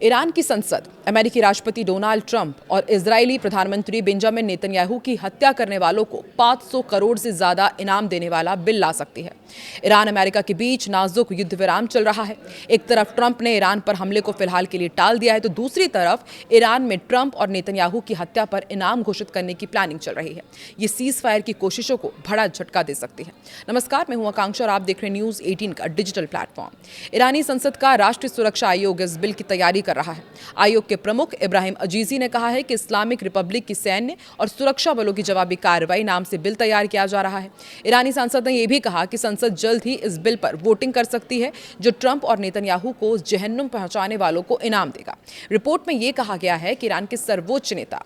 Iran की संसद अमेरिकी राष्ट्रपति डोनाल्ड ट्रंप और इजरायली प्रधानमंत्री बेंजामिन नेतन्याहू की हत्या करने वालों को 500 करोड़ से ज्यादा इनाम देने वाला बिल ला सकती है। ईरान अमेरिका के बीच नाजुक युद्ध विराम चल रहा है। एक तरफ ट्रंप ने ईरान पर हमले को फिलहाल के लिए टाल दिया है, तो दूसरी तरफ ईरान में ट्रंप और नेतन्याहू की हत्या पर इनाम घोषित करने की प्लानिंग चल रही है। ये सीज फायर की कोशिशों को बड़ा झटका दे सकती है। नमस्कार, मैं हूं आकांक्षा और आप देख रहे हैं न्यूज 18 का डिजिटल प्लेटफॉर्म। ईरानी संसद का राष्ट्रीय सुरक्षा आयोग इस बिल की तैयारी कर रहा है। आयोग के प्रमुख इब्राहिम अजीजी ने कहा है कि इस्लामिक रिपब्लिक की सैन्य और सुरक्षा बलों की जवाबी कार्रवाई नाम से बिल तैयार किया जा रहा है। ईरानी सांसद ने यह भी कहा कि संसद जल्द ही इस बिल पर वोटिंग कर सकती है, जो ट्रंप और नेतन्याहू को जहन्नुम पहुंचाने वालों को इनाम देगा। रिपोर्ट में यह कहा गया है कि ईरान के सर्वोच्च नेता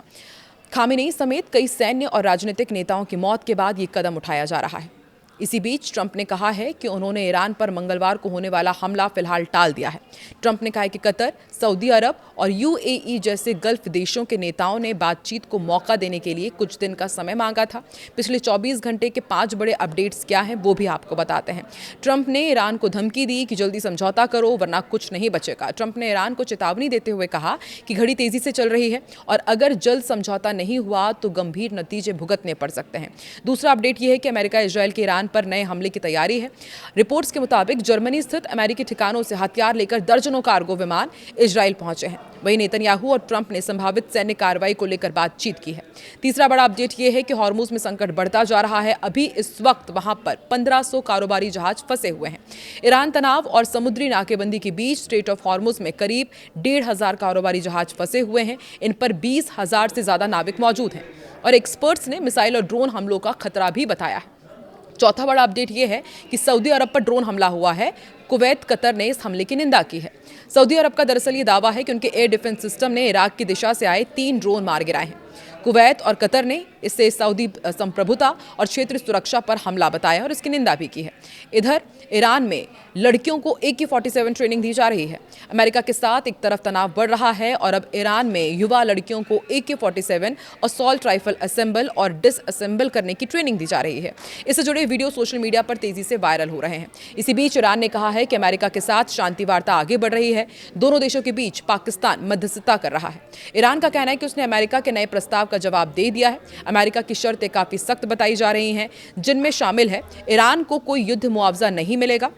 खामेनेई समेत कई सैन्य और राजनीतिक नेताओं की मौत के बाद यह कदम उठाया जा रहा है। इसी बीच ट्रंप ने कहा है कि उन्होंने ईरान पर मंगलवार को होने वाला हमला फिलहाल टाल दिया है। ट्रंप ने कहा है कि कतर, सऊदी अरब और यूएई जैसे गल्फ देशों के नेताओं ने बातचीत को मौका देने के लिए कुछ दिन का समय मांगा था। पिछले 24 घंटे के 5 बड़े अपडेट्स क्या हैं वो भी आपको बताते हैं। ट्रंप ने ईरान को धमकी दी कि जल्दी समझौता करो वरना कुछ नहीं बचेगा। ट्रंप ने ईरान को चेतावनी देते हुए कहा कि घड़ी तेजी से चल रही है और अगर जल्द समझौता नहीं हुआ तो गंभीर नतीजे भुगतने पड़ सकते हैं। दूसरा अपडेट यह है कि अमेरिका इजरायल के ईरान पर नए हमले की तैयारी है। रिपोर्ट्स के मुताबिक जर्मनी स्थित अमेरिकी ठिकानों से हथियार लेकर दर्जनों कार्गो विमान इजरायल पहुंचे हैं। वहीं नेतन्याहू और ट्रंप ने संभावित सैन्य कार्रवाई को लेकर बातचीत की है। तीसरा बड़ा अपडेट यह है कि हॉर्मुज में संकट बढ़ता जा रहा है। अभी इस वक्त वहां पर 1500 कारोबारी जहाज फंसे हुए हैं। ईरान तनाव और समुद्री नाकेबंदी के बीच स्ट्रेट ऑफ हॉर्मुज में करीब 1500 कारोबारी जहाज फंसे हुए हैं। इन पर 20,000 से ज्यादा नाविक मौजूद हैं और एक्सपर्ट्स ने मिसाइल और ड्रोन हमलों का खतरा भी बताया है। चौथा बड़ा अपडेट यह है कि सऊदी अरब पर ड्रोन हमला हुआ है। कुवैत, कतर ने इस हमले की निंदा की है। सऊदी अरब का दरअसल ये दावा है कि उनके एयर डिफेंस सिस्टम ने इराक की दिशा से आए 3 ड्रोन मार गिराए हैं। कुवैत और कतर ने इससे सऊदी संप्रभुता और क्षेत्रीय सुरक्षा पर हमला बताया और इसकी निंदा भी की है। इधर ईरान में लड़कियों को AK-47 ट्रेनिंग दी जा रही है। अमेरिका के साथ एक तरफ तनाव बढ़ रहा है और अब ईरान में युवा लड़कियों को AK-47 असॉल्ट राइफल असेंबल और डिसअसेंबल करने की ट्रेनिंग दी जा रही है। इससे जुड़े वीडियो सोशल मीडिया पर तेजी से वायरल हो रहे हैं। इसी बीच ईरान ने कहा है कि अमेरिका के साथ शांति वार्ता आगे बढ़ रही है। दोनों देशों के बीच पाकिस्तान मध्यस्थता कर रहा है। ईरान का कहना है कि उसने अमेरिका के नए प्रस्ताव का जवाब दे दिया है। अमेरिका की शर्तें काफी सख्त बताई जा रही हैं, जिनमें शामिल है ईरान को कोई युद्ध मुआवजा नहीं मिलेगा।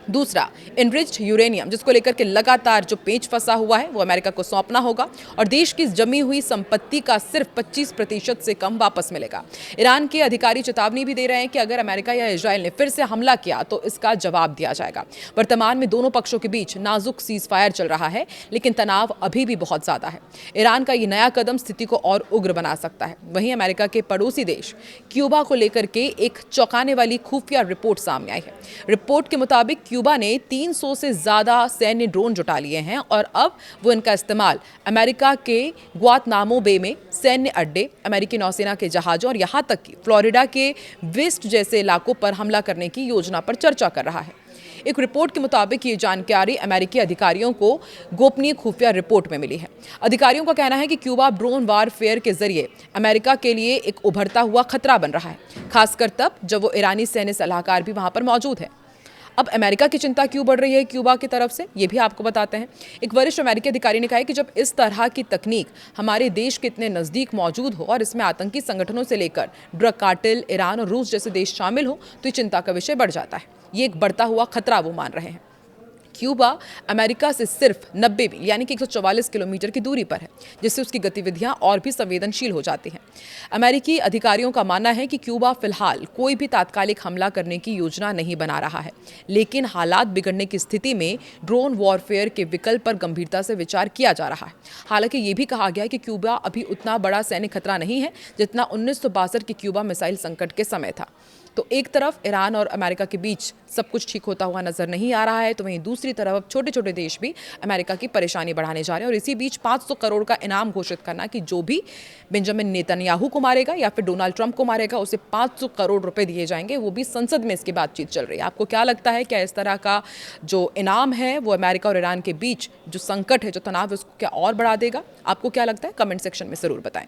दूसरा, इनरिच्ड यूरेनियम जिसको लेकर के लगातार जो पेच फंसा हुआ है वो अमेरिका को सौंपना होगा और देश की जमी हुई संपत्ति का सिर्फ 25% से कम वापस मिलेगा। ईरान के अधिकारी चेतावनी भी दे रहे हैं कि अगर अमेरिका या इजरायल ने फिर से हमला किया तो इसका जवाब दिया जाएगा। वर्तमान में दोनों पक्षों के बीच नाजुक सीज फायर चल रहा है, लेकिन तनाव अभी भी बहुत ज्यादा है। ईरान का ये नया कदम स्थिति को और उग्र बना सकता है। वहीं अमेरिका के पड़ोसी देश क्यूबा को लेकर के एक चौंकाने वाली खुफिया रिपोर्ट सामने आई है। रिपोर्ट के मुताबिक क्यूबा ने 300 से ज्यादा सैन्य ड्रोन जुटा लिए हैं और अब वो इनका इस्तेमाल अमेरिका के ग्वातनामो बे में सैन्य अड्डे, अमेरिकी नौसेना के जहाजों और यहां तक कि फ्लोरिडा के वेस्ट जैसे इलाकों पर हमला करने की योजना पर चर्चा कर रहा है। एक रिपोर्ट के मुताबिक ये जानकारी अमेरिकी अधिकारियों को गोपनीय खुफिया रिपोर्ट में मिली है। अधिकारियों का कहना है कि क्यूबा ड्रोन वारफेयर के जरिए अमेरिका के लिए एक उभरता हुआ खतरा बन रहा है, खासकर तब जब वो ईरानी सैन्य सलाहकार भी वहां पर मौजूद है। अब अमेरिका की चिंता क्यों बढ़ रही है क्यूबा की तरफ से, ये भी आपको बताते हैं। एक वरिष्ठ अमेरिकी अधिकारी ने कहा है कि जब इस तरह की तकनीक हमारे देश के इतने नज़दीक मौजूद हो और इसमें आतंकी संगठनों से लेकर ड्रग कार्टेल, ईरान और रूस जैसे देश शामिल हो तो ये चिंता का विषय बढ़ जाता है। ये एक बढ़ता हुआ खतरा वो मान रहे हैं। क्यूबा अमेरिका से सिर्फ 90 मील यानी कि 144 किलोमीटर की दूरी पर है, जिससे उसकी गतिविधियां और भी संवेदनशील हो जाती हैं। अमेरिकी अधिकारियों का मानना है कि क्यूबा फिलहाल कोई भी तात्कालिक हमला करने की योजना नहीं बना रहा है, लेकिन हालात बिगड़ने की स्थिति में ड्रोन वॉरफेयर के विकल्प पर गंभीरता से विचार किया जा रहा है। हालांकि ये भी कहा गया है कि क्यूबा अभी उतना बड़ा सैन्य खतरा नहीं है जितना 1962 के क्यूबा मिसाइल संकट के समय था। तो एक तरफ ईरान और अमेरिका के बीच सब कुछ ठीक होता हुआ नजर नहीं आ रहा है, तो वहीं दूसरी तरफ छोटे छोटे देश भी अमेरिका की परेशानी बढ़ाने जा रहे हैं और इसी बीच 500 करोड़ का इनाम घोषित करना कि जो भी बेंजामिन नेतन्याहू को मारेगा या फिर डोनाल्ड ट्रंप को मारेगा उसे 500 करोड़ रुपए दिए जाएंगे। वो भी संसद में इसकी बातचीत चल रही है। आपको क्या लगता है, क्या इस तरह का जो इनाम है वो अमेरिका और ईरान के बीच जो संकट है, जो तनाव है, उसको क्या और बढ़ा देगा? आपको क्या लगता है? कमेंट सेक्शन में जरूर बताएं।